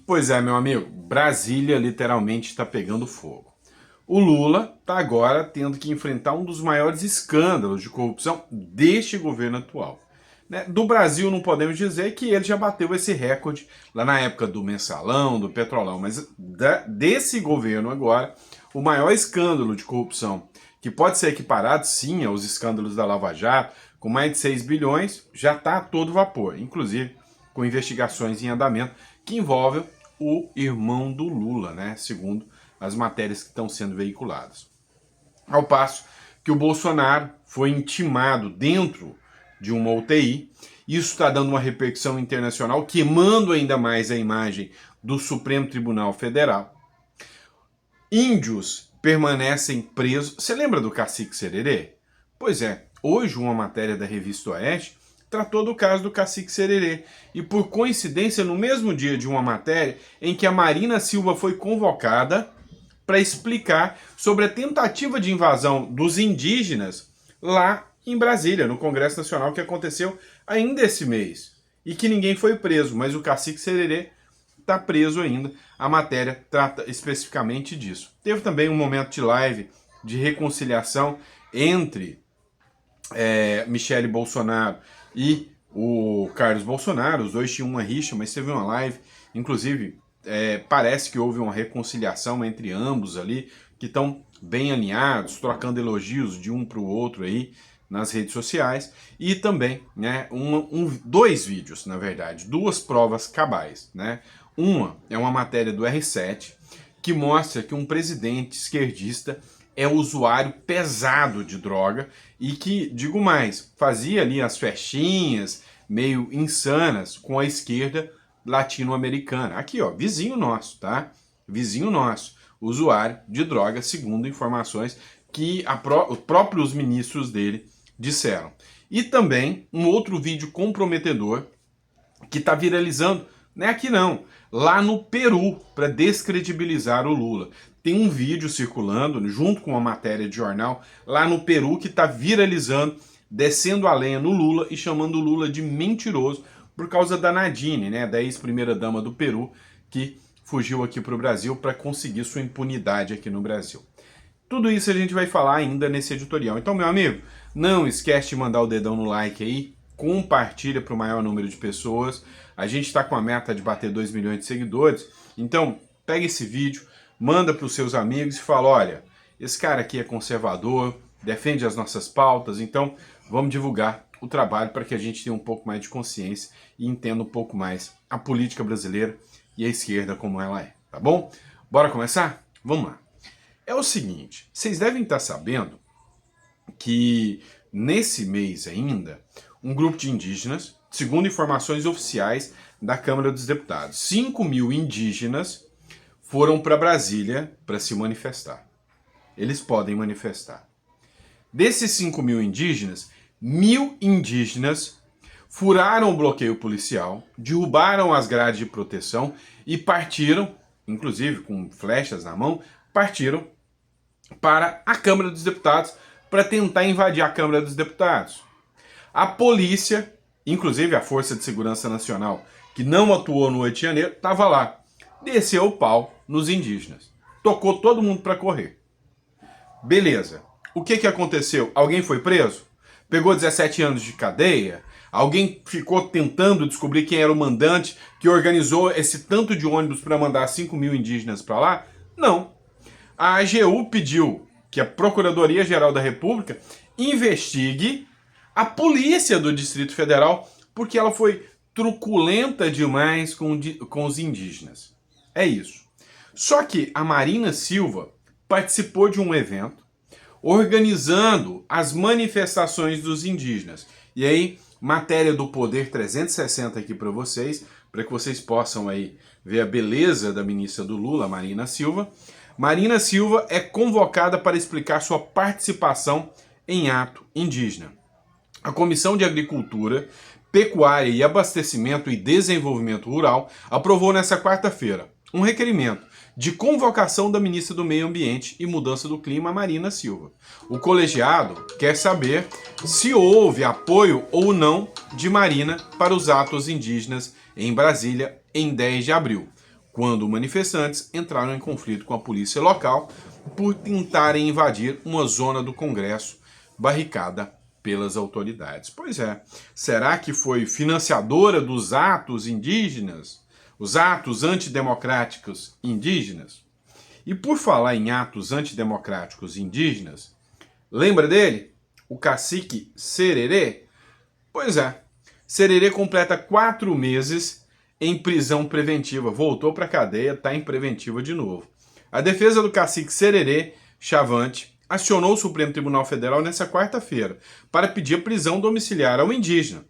Pois é, meu amigo, Brasília literalmente está pegando fogo. O Lula está agora tendo que enfrentar um dos maiores escândalos de corrupção deste governo atual. Do Brasil não podemos dizer que ele já bateu esse recorde lá na época do mensalão, do petrolão, mas desse governo agora, o maior escândalo de corrupção, que pode ser equiparado sim aos escândalos da Lava Jato, com mais de 6 bilhões, já está a todo vapor, inclusive com investigações em andamento que envolvem o irmão do Lula, segundo as matérias que estão sendo veiculadas. Ao passo que o Bolsonaro foi intimado dentro de uma UTI, isso está dando uma repercussão internacional, queimando ainda mais a imagem do Supremo Tribunal Federal. Índios permanecem presos. Você lembra do Cacique Sererê? Pois é, hoje uma matéria da Revista Oeste tratou do caso do Cacique Sererê. E por coincidência, no mesmo dia de uma matéria em que a Marina Silva foi convocada para explicar sobre a tentativa de invasão dos indígenas lá em Brasília, no Congresso Nacional, que aconteceu ainda esse mês. E que ninguém foi preso, mas o Cacique Sererê está preso ainda. A matéria trata especificamente disso. Teve também um momento de live de reconciliação entre Michele Bolsonaro e o Carlos Bolsonaro. Os dois tinham uma rixa, mas teve uma live, inclusive parece que houve uma reconciliação entre ambos ali, que estão bem alinhados, trocando elogios de um para o outro aí nas redes sociais, e também dois vídeos, na verdade, duas provas cabais. Uma é uma matéria do R7 que mostra que um presidente esquerdista é usuário pesado de droga e que, digo mais, fazia ali as festinhas meio insanas com a esquerda latino-americana. Aqui, ó, vizinho nosso, tá? Vizinho nosso, usuário de droga, segundo informações que os próprios ministros dele disseram. E também um outro vídeo comprometedor que está viralizando, não é aqui não, lá no Peru, para descredibilizar o Lula. Tem um vídeo circulando, junto com uma matéria de jornal, lá no Peru, que está viralizando, descendo a lenha no Lula e chamando o Lula de mentiroso por causa da Nadine, da ex-primeira-dama do Peru, que fugiu aqui para o Brasil para conseguir sua impunidade aqui no Brasil. Tudo isso a gente vai falar ainda nesse editorial. Então, meu amigo, não esquece de mandar o dedão no like aí, compartilha para o maior número de pessoas. A gente está com a meta de bater 2 milhões de seguidores, então pega esse vídeo, manda para os seus amigos e fala, olha, esse cara aqui é conservador, defende as nossas pautas, então vamos divulgar o trabalho para que a gente tenha um pouco mais de consciência e entenda um pouco mais a política brasileira e a esquerda como ela é, tá bom? Bora começar? Vamos lá. É o seguinte, vocês devem estar sabendo que nesse mês ainda, um grupo de indígenas, segundo informações oficiais da Câmara dos Deputados, 5 mil indígenas foram para Brasília para se manifestar. Eles podem manifestar. Desses 5 mil indígenas, 1.000 indígenas furaram o bloqueio policial, derrubaram as grades de proteção e partiram, inclusive com flechas na mão, partiram para a Câmara dos Deputados para tentar invadir a Câmara dos Deputados. A polícia, inclusive a Força de Segurança Nacional, que não atuou no 8 de janeiro, estava lá. Desceu o pau nos indígenas. Tocou todo mundo para correr. Beleza. O que aconteceu? Alguém foi preso? Pegou 17 anos de cadeia? Alguém ficou tentando descobrir quem era o mandante que organizou esse tanto de ônibus para mandar 5 mil indígenas para lá? Não. A AGU pediu que a Procuradoria-Geral da República investigue a polícia do Distrito Federal porque ela foi truculenta demais com os indígenas. É isso. Só que a Marina Silva participou de um evento organizando as manifestações dos indígenas. E aí, matéria do Poder 360 aqui para que vocês possam aí ver a beleza da ministra do Lula, Marina Silva. Marina Silva é convocada para explicar sua participação em ato indígena. A Comissão de Agricultura, Pecuária e Abastecimento e Desenvolvimento Rural aprovou nesta quarta-feira um requerimento de convocação da ministra do Meio Ambiente e Mudança do Clima, Marina Silva. O colegiado quer saber se houve apoio ou não de Marina para os atos indígenas em Brasília em 10 de abril. quando manifestantes entraram em conflito com a polícia local por tentarem invadir uma zona do Congresso barricada pelas autoridades. Pois é, será que foi financiadora dos atos indígenas? Os atos antidemocráticos indígenas? E por falar em atos antidemocráticos indígenas, lembra dele? O cacique Sererê? Pois é, Sererê completa 4 meses em prisão preventiva. Voltou para a cadeia, está em preventiva de novo. A defesa do cacique Sererê Chavante acionou o Supremo Tribunal Federal nessa quarta-feira para pedir a prisão domiciliar ao indígena.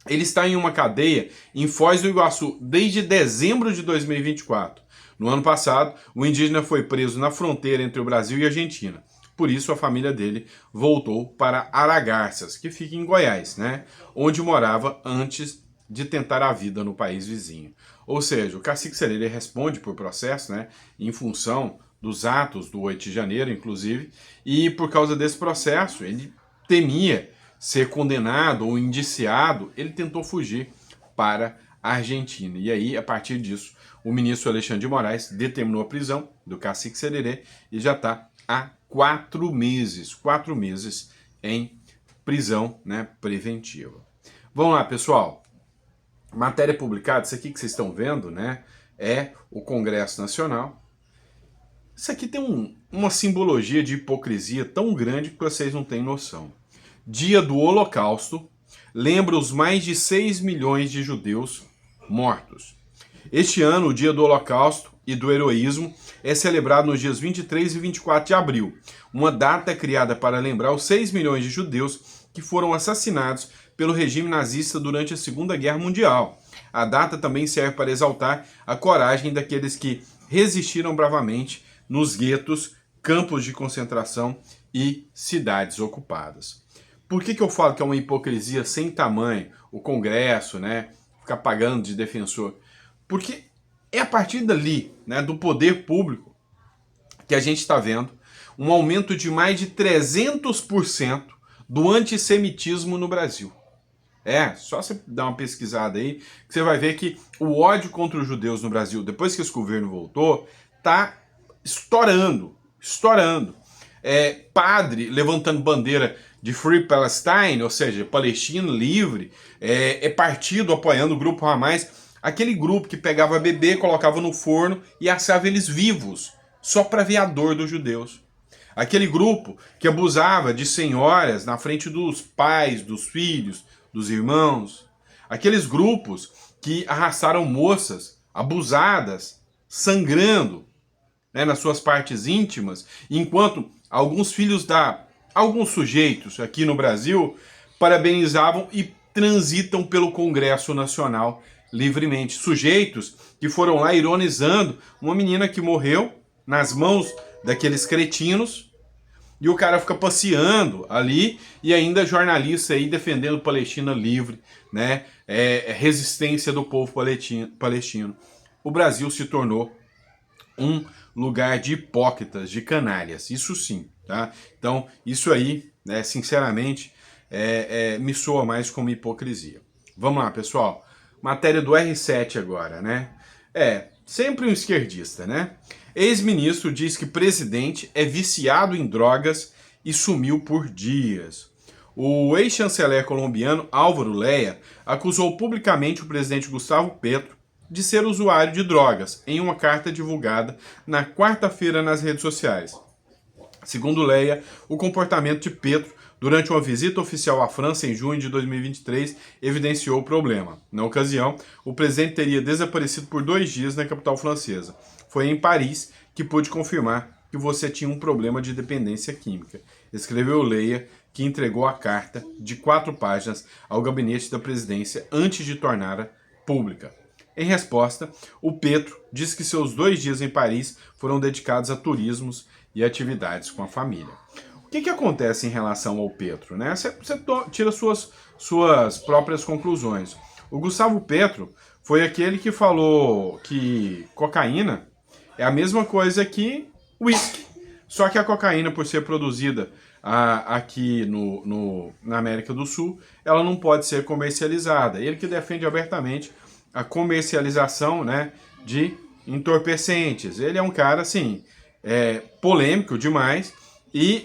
Ele está em uma cadeia em Foz do Iguaçu desde dezembro de 2024. No ano passado, o indígena foi preso na fronteira entre o Brasil e a Argentina. Por isso, a família dele voltou para Aragarças, que fica em Goiás, né? Onde morava antes de tentar a vida no país vizinho. Ou seja, o cacique Sererê responde por processo, né? Em função dos atos do 8 de janeiro, inclusive, e por causa desse processo, ele temia ser condenado ou indiciado, ele tentou fugir para a Argentina. E aí, a partir disso, o ministro Alexandre de Moraes determinou a prisão do cacique Sererê e já está há 4 meses em prisão, né, preventiva. Vamos lá, pessoal. Matéria publicada, isso aqui que vocês estão vendo, né, é o Congresso Nacional. Isso aqui tem uma simbologia de hipocrisia tão grande que vocês não têm noção. Dia do Holocausto lembra os mais de 6 milhões de judeus mortos. Este ano, o Dia do Holocausto e do Heroísmo é celebrado nos dias 23 e 24 de abril, uma data criada para lembrar os 6 milhões de judeus que foram assassinados pelo regime nazista durante a Segunda Guerra Mundial. A data também serve para exaltar a coragem daqueles que resistiram bravamente nos guetos, campos de concentração e cidades ocupadas. Por que eu falo que é uma hipocrisia sem tamanho o Congresso, né, ficar pagando de defensor? Porque é a partir dali, né, do poder público, que a gente está vendo um aumento de mais de 300% do antissemitismo no Brasil. Só você dar uma pesquisada aí, que você vai ver que o ódio contra os judeus no Brasil, depois que esse governo voltou, tá estourando. Padre levantando bandeira de Free Palestine, ou seja, Palestina livre, partido apoiando o grupo Hamas, aquele grupo que pegava bebê, colocava no forno e assava eles vivos, só para ver a dor dos judeus. Aquele grupo que abusava de senhoras na frente dos pais, dos filhos, dos irmãos. Aqueles grupos que arrastaram moças abusadas, sangrando, né, nas suas partes íntimas, enquanto alguns sujeitos aqui no Brasil parabenizavam e transitam pelo Congresso Nacional livremente. Sujeitos que foram lá ironizando uma menina que morreu nas mãos daqueles cretinos, e o cara fica passeando ali, e ainda jornalista aí defendendo Palestina livre, né? Resistência do povo palestino. O Brasil se tornou um lugar de hipócritas, de canalhas, isso sim, tá? Então, isso aí, né, sinceramente, me soa mais como hipocrisia. Vamos lá, pessoal. Matéria do R7 agora, né? Sempre um esquerdista, né? Ex-ministro diz que presidente é viciado em drogas e sumiu por dias. O ex-chanceler colombiano Álvaro Leia acusou publicamente o presidente Gustavo Petro de ser usuário de drogas em uma carta divulgada na quarta-feira nas redes sociais. Segundo Leia, o comportamento de Petro durante uma visita oficial à França em junho de 2023 evidenciou o problema. Na ocasião, o presidente teria desaparecido por 2 dias na capital francesa. Foi em Paris que pude confirmar que você tinha um problema de dependência química, escreveu Leia, que entregou a carta de 4 páginas ao gabinete da presidência antes de torná-la pública. Em resposta, o Petro disse que seus 2 dias em Paris foram dedicados a turismos e atividades com a família. O que acontece em relação ao Petro, né? Você tira suas próprias conclusões. O Gustavo Petro foi aquele que falou que cocaína é a mesma coisa que uísque. Só que a cocaína, por ser produzida aqui na América do Sul, ela não pode ser comercializada. Ele que defende abertamente a comercialização, né, de entorpecentes. Ele é um cara, assim, polêmico demais e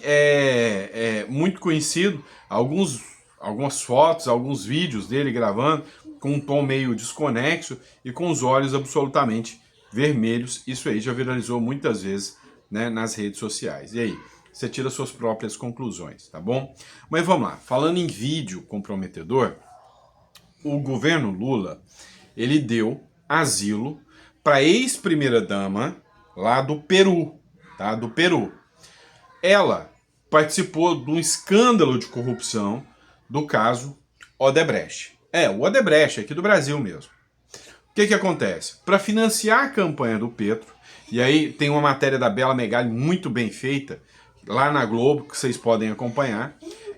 muito conhecido. Algumas fotos, alguns vídeos dele gravando com um tom meio desconexo e com os olhos absolutamente vermelhos. Isso aí já viralizou muitas vezes, né, nas redes sociais. E aí? Você tira suas próprias conclusões, tá bom? Mas vamos lá. Falando em vídeo comprometedor, o governo Lula, ele deu asilo para ex-primeira-dama lá do Peru, tá? Do Peru. Ela participou de um escândalo de corrupção do caso Odebrecht. O Odebrecht, aqui do Brasil mesmo. O que acontece? Para financiar a campanha do Petro, e aí tem uma matéria da Bela Megali muito bem feita, lá na Globo, que vocês podem acompanhar.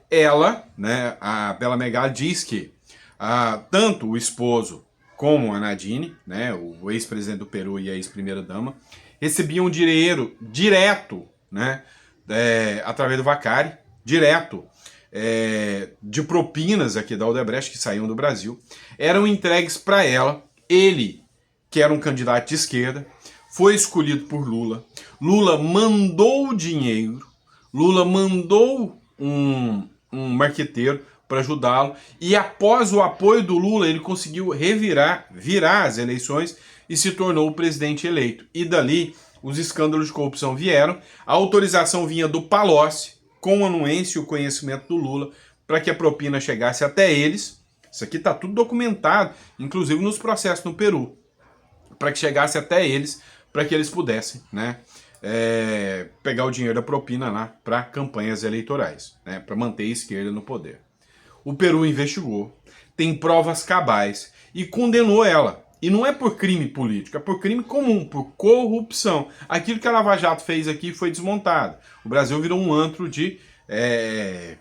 Ela, né, a Bela Megali diz que tanto o esposo como a Nadine, né, o ex-presidente do Peru e a ex-primeira-dama, recebiam dinheiro direto, né, através do Vacari, direto, de propinas aqui da Odebrecht, que saíam do Brasil, eram entregues para ela. Ele, que era um candidato de esquerda, foi escolhido por Lula. Lula mandou o dinheiro, Lula mandou um marqueteiro para ajudá-lo, e após o apoio do Lula, ele conseguiu virar as eleições e se tornou o presidente eleito. E dali, os escândalos de corrupção vieram, a autorização vinha do Palocci, com a anuência e o conhecimento do Lula, para que a propina chegasse até eles. Isso aqui está tudo documentado, inclusive nos processos no Peru, para que chegasse até eles, para que eles pudessem, né, pegar o dinheiro da propina lá para campanhas eleitorais, né, para manter a esquerda no poder. O Peru investigou, tem provas cabais e condenou ela. E não é por crime político, é por crime comum, por corrupção. Aquilo que a Lava Jato fez aqui foi desmontado. O Brasil virou um antro de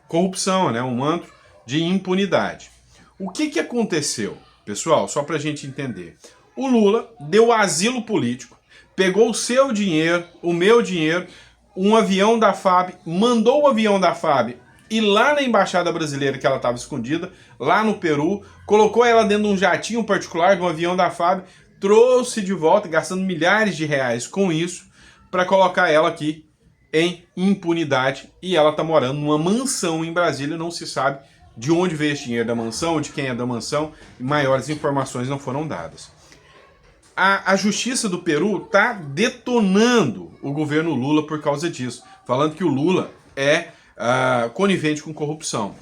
corrupção, né? Um antro de impunidade. O que aconteceu, pessoal? Só para a gente entender. O Lula deu asilo político, pegou o seu dinheiro, o meu dinheiro, um avião da FAB, mandou o avião da FAB ir lá na embaixada brasileira, que ela estava escondida, lá no Peru, colocou ela dentro de um jatinho particular, de um avião da FAB, trouxe de volta, gastando milhares de reais com isso, para colocar ela aqui em impunidade. E ela está morando numa mansão em Brasília, não se sabe de onde veio esse dinheiro da mansão, de quem é da mansão, e maiores informações não foram dadas. A justiça do Peru está detonando o governo Lula por causa disso, falando que o Lula é conivente com corrupção.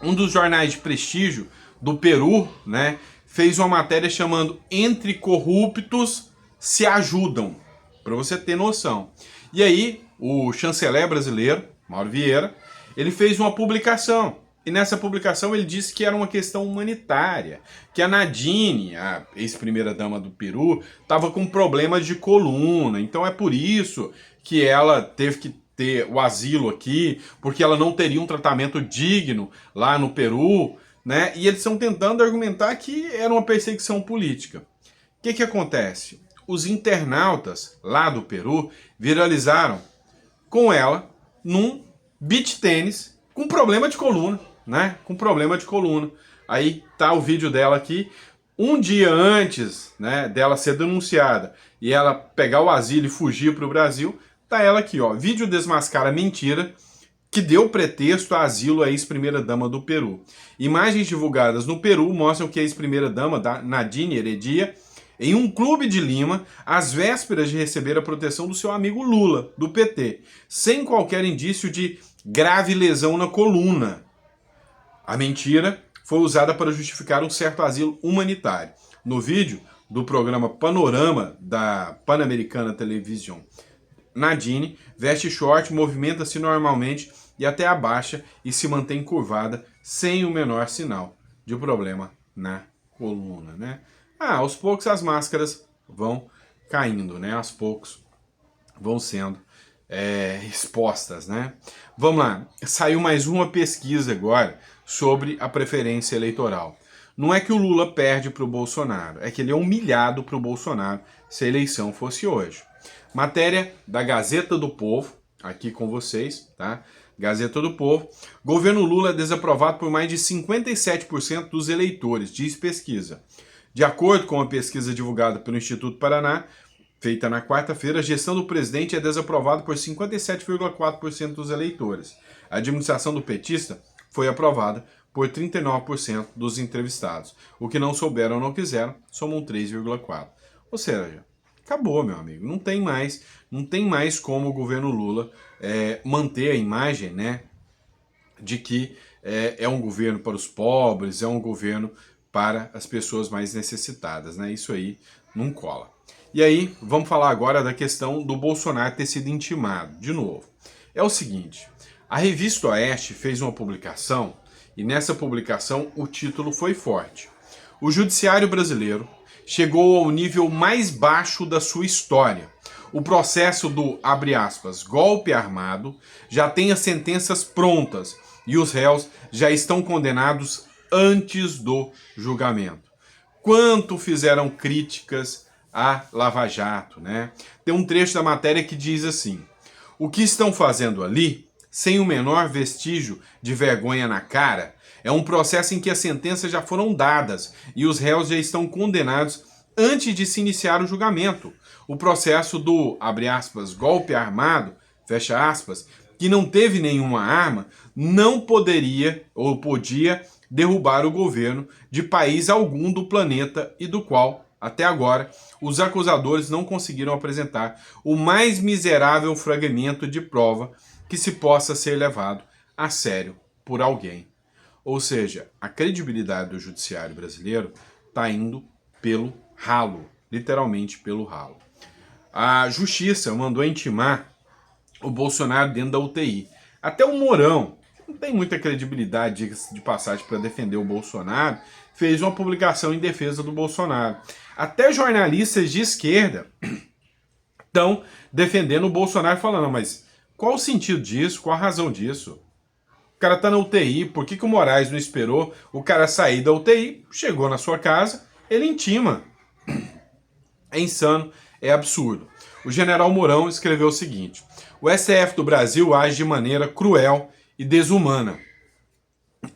Um dos jornais de prestígio do Peru, né, fez uma matéria chamando Entre Corruptos se Ajudam, para você ter noção. E aí, o chanceler brasileiro, Mauro Vieira, ele fez uma publicação. E nessa publicação ele disse que era uma questão humanitária, que a Nadine, a ex-primeira-dama do Peru, estava com problemas de coluna, então é por isso que ela teve que ter o asilo aqui, porque ela não teria um tratamento digno lá no Peru, né? E eles estão tentando argumentar que era uma perseguição política. O que acontece? Os internautas lá do Peru viralizaram com ela num beach tênis com problema de coluna, né? Com problema de coluna. Aí tá o vídeo dela aqui, um dia antes, né, dela ser denunciada e ela pegar o asilo e fugir para o Brasil. Tá ela aqui, ó. Vídeo desmascara mentira que deu pretexto a asilo à ex-primeira-dama do Peru. Imagens divulgadas no Peru mostram que a ex-primeira-dama, Nadine Heredia, em um clube de Lima, às vésperas de receber a proteção do seu amigo Lula, do PT, sem qualquer indício de grave lesão na coluna. A mentira foi usada para justificar um certo asilo humanitário. No vídeo do programa Panorama da Pan-Americana Television, Nadine veste short, movimenta-se normalmente e até abaixa e se mantém curvada sem o menor sinal de problema na coluna, né? Aos poucos as máscaras vão caindo, né? Aos poucos vão sendo expostas, né? Vamos lá, saiu mais uma pesquisa agora sobre a preferência eleitoral. Não é que o Lula perde para o Bolsonaro, é que ele é humilhado para o Bolsonaro se a eleição fosse hoje. Matéria da Gazeta do Povo, aqui com vocês, tá? Gazeta do Povo. Governo Lula é desaprovado por mais de 57% dos eleitores, diz pesquisa. De acordo com a pesquisa divulgada pelo Instituto Paraná, feita na quarta-feira, a gestão do presidente é desaprovada por 57,4% dos eleitores. A administração do petista foi aprovada por 39% dos entrevistados. O que não souberam ou não quiseram, somam 3,4%. Ou seja, acabou, meu amigo. Não tem mais como o governo Lula manter a imagem, né, de que é um governo para os pobres, é um governo para as pessoas mais necessitadas, né? Isso aí não cola. E aí, vamos falar agora da questão do Bolsonaro ter sido intimado. De novo, é o seguinte, a Revista Oeste fez uma publicação, e nessa publicação o título foi forte. O judiciário brasileiro chegou ao nível mais baixo da sua história. O processo do, abre aspas, golpe armado já tem as sentenças prontas e os réus já estão condenados antes do julgamento. Quanto fizeram críticas a Lava Jato, né? Tem um trecho da matéria que diz assim: o que estão fazendo ali, sem o menor vestígio de vergonha na cara, é um processo em que as sentenças já foram dadas e os réus já estão condenados antes de se iniciar o julgamento. O processo do, abre aspas, golpe armado, fecha aspas, que não teve nenhuma arma, não poderia ou podia derrubar o governo de país algum do planeta e do qual, até agora, os acusadores não conseguiram apresentar o mais miserável fragmento de prova que se possa ser levado a sério por alguém. Ou seja, a credibilidade do judiciário brasileiro está indo pelo ralo, literalmente pelo ralo. A justiça mandou intimar o Bolsonaro dentro da UTI. Até o Mourão, que não tem muita credibilidade de passagem para defender o Bolsonaro, fez uma publicação em defesa do Bolsonaro. Até jornalistas de esquerda estão defendendo o Bolsonaro, falando, mas qual o sentido disso? Qual a razão disso? O cara tá na UTI, por que o Moraes não esperou o cara sair da UTI, chegou na sua casa, ele intima. É insano, é absurdo. O general Mourão escreveu o seguinte: o STF do Brasil age de maneira cruel e desumana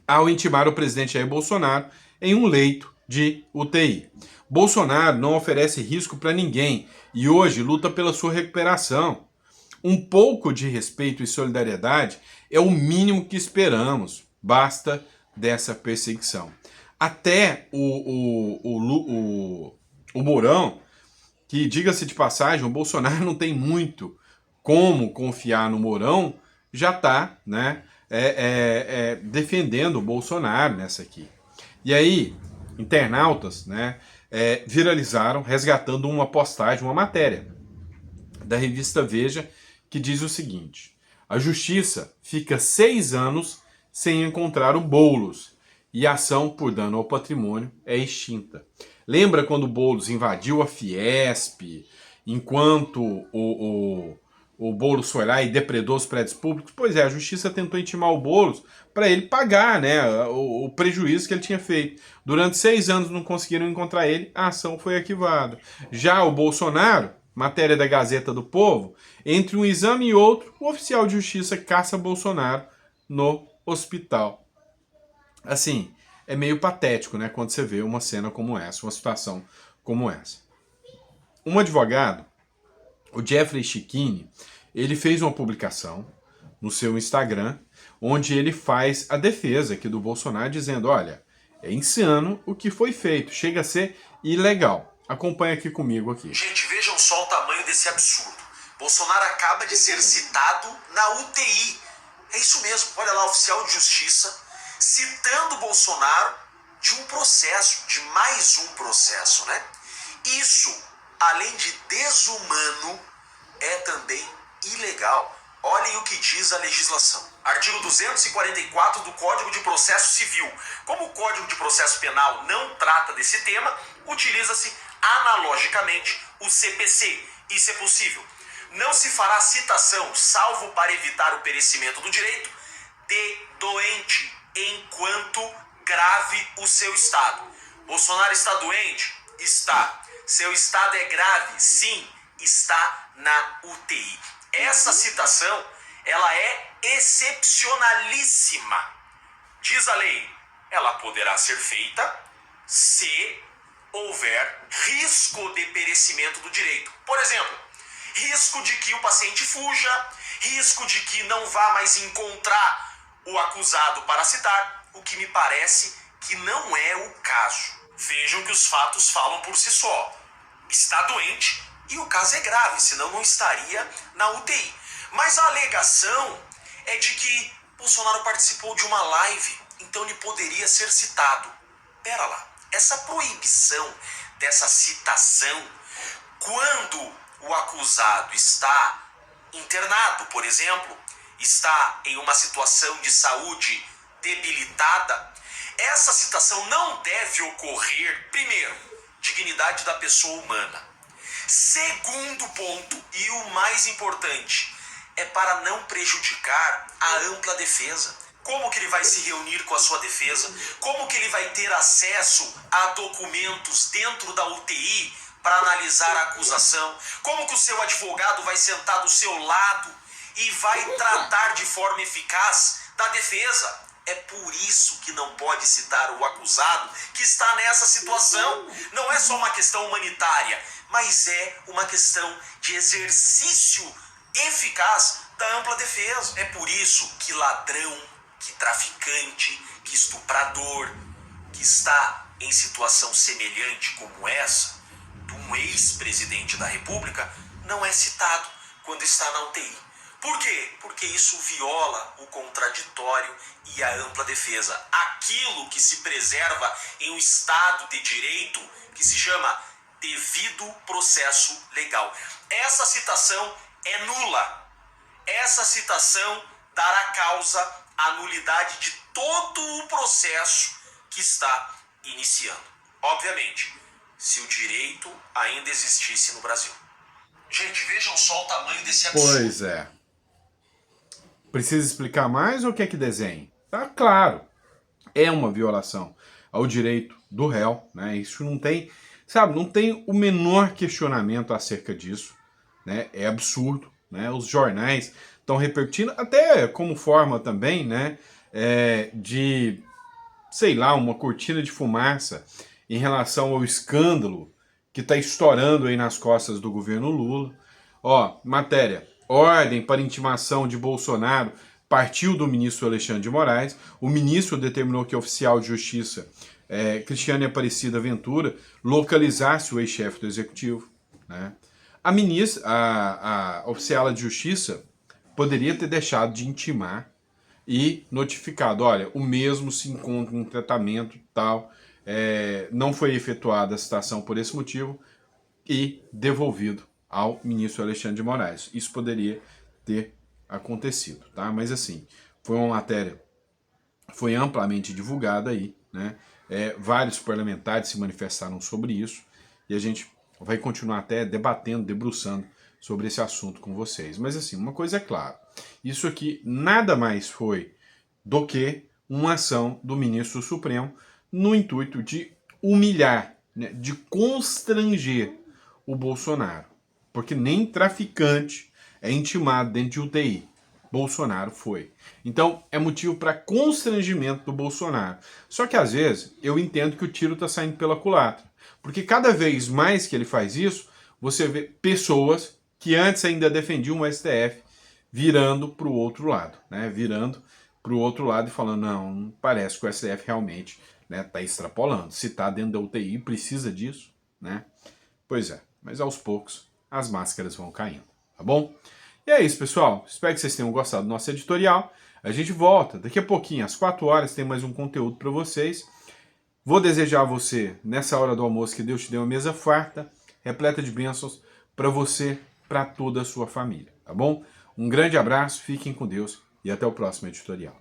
ao intimar o presidente Jair Bolsonaro em um leito de UTI. Bolsonaro não oferece risco para ninguém e hoje luta pela sua recuperação. Um pouco de respeito e solidariedade é o mínimo que esperamos. Basta dessa perseguição. Até o Mourão, que, diga-se de passagem, o Bolsonaro não tem muito como confiar no Mourão, já está, né, defendendo o Bolsonaro nessa aqui. E aí, internautas, né, viralizaram, resgatando uma postagem, uma matéria da revista Veja, que diz o seguinte: a justiça fica 6 anos sem encontrar o Boulos e a ação por dano ao patrimônio é extinta. Lembra quando o Boulos invadiu a Fiesp, enquanto o Boulos foi lá e depredou os prédios públicos? Pois é, a justiça tentou intimar o Boulos para ele pagar, né, o prejuízo que ele tinha feito. Durante 6 anos não conseguiram encontrar ele, a ação foi arquivada. Já o Bolsonaro, matéria da Gazeta do Povo, entre um exame e outro, o oficial de justiça caça Bolsonaro no hospital. Assim, é meio patético, né, quando você vê uma cena como essa, uma situação como essa. Um advogado, o Jeffrey Chiquini, ele fez uma publicação no seu Instagram, onde ele faz a defesa aqui do Bolsonaro, dizendo, olha, é insano o que foi feito, chega a ser ilegal. Acompanha aqui comigo aqui. Gente, vejam só o tamanho desse absurdo. Bolsonaro acaba de ser citado na UTI. É isso mesmo, olha lá, oficial de justiça citando Bolsonaro de um processo, de mais um processo, né? Isso, além de desumano, é também ilegal. Olhem o que diz a legislação. Artigo 244 do Código de Processo Civil. Como o Código de Processo Penal não trata desse tema, utiliza-se analogicamente o CPC. Isso é possível. Não se fará citação, salvo para evitar o perecimento do direito, de doente, enquanto grave o seu estado. Bolsonaro está doente? Está. Seu estado é grave? Sim, está na UTI. Essa citação, ela é excepcionalíssima. Diz a lei, ela poderá ser feita se houver risco de perecimento do direito. Por exemplo, risco de que o paciente fuja, risco de que não vá mais encontrar o acusado para citar, o que me parece que não é o caso. Vejam que os fatos falam por si só. Está doente e o caso é grave, senão não estaria na UTI. Mas a alegação é de que Bolsonaro participou de uma live, então ele poderia ser citado. Pera lá, essa proibição dessa citação, quando o acusado está internado, por exemplo, está em uma situação de saúde debilitada, essa citação não deve ocorrer, primeiro, dignidade da pessoa humana. Segundo ponto, e o mais importante, é para não prejudicar a ampla defesa. Como que ele vai se reunir com a sua defesa? Como que ele vai ter acesso a documentos dentro da UTI para analisar a acusação? Como que o seu advogado vai sentar do seu lado e vai tratar de forma eficaz da defesa? É por isso que não pode citar o acusado que está nessa situação. Não é só uma questão humanitária, mas é uma questão de exercício eficaz da ampla defesa. É por isso que ladrão, que traficante, que estuprador, que está em situação semelhante como essa, de um ex-presidente da República, não é citado quando está na UTI. Por quê? Porque isso viola o contraditório e a ampla defesa. Aquilo que se preserva em um Estado de Direito, que se chama devido processo legal. Essa citação é nula. Essa citação dará causa à nulidade de todo o processo que está iniciando. Obviamente, se o direito ainda existisse no Brasil. Gente, vejam só o tamanho desse absurdo. Pois é. Precisa explicar mais ou quer que desenhe? Tá claro. É uma violação ao direito do réu, né? Isso não tem, sabe, não tem o menor questionamento acerca disso, né? É absurdo, né? Os jornais estão repercutindo, até como forma também, né? De, sei lá, uma cortina de fumaça em relação ao escândalo que está estourando aí nas costas do governo Lula. Ó, matéria: ordem para intimação de Bolsonaro partiu do ministro Alexandre de Moraes. O ministro determinou que o oficial de justiça, Cristiane Aparecida Ventura, localizasse o ex-chefe do executivo, né? A ministra, a oficial de justiça, poderia ter deixado de intimar e notificado: olha, o mesmo se encontra em tratamento tal, não foi efetuada a citação por esse motivo, e devolvido ao ministro Alexandre de Moraes. Isso poderia ter acontecido, tá? Mas assim, foi uma matéria, foi amplamente divulgada aí, né? Vários parlamentares se manifestaram sobre isso e a gente vai continuar até debatendo, debruçando sobre esse assunto com vocês. Mas assim, uma coisa é clara: isso aqui nada mais foi do que uma ação do ministro Supremo no intuito de humilhar, né, de constranger o Bolsonaro. Porque nem traficante é intimado dentro de UTI. Bolsonaro foi. Então, é motivo para constrangimento do Bolsonaro. Só que, às vezes, eu entendo que o tiro está saindo pela culatra. Porque cada vez mais que ele faz isso, você vê pessoas que antes ainda defendiam o STF virando para o outro lado, né? Virando para o outro lado e falando: não, parece que o STF realmente, né, está extrapolando. Se está dentro da UTI, precisa disso, né? Pois é, mas aos poucos as máscaras vão caindo, tá bom? E é isso, pessoal. Espero que vocês tenham gostado do nosso editorial. A gente volta daqui a pouquinho, às 4 horas, tem mais um conteúdo para vocês. Vou desejar a você, nessa hora do almoço, que Deus te dê uma mesa farta, repleta de bênçãos para você, para toda a sua família, tá bom? Um grande abraço, fiquem com Deus e até o próximo editorial.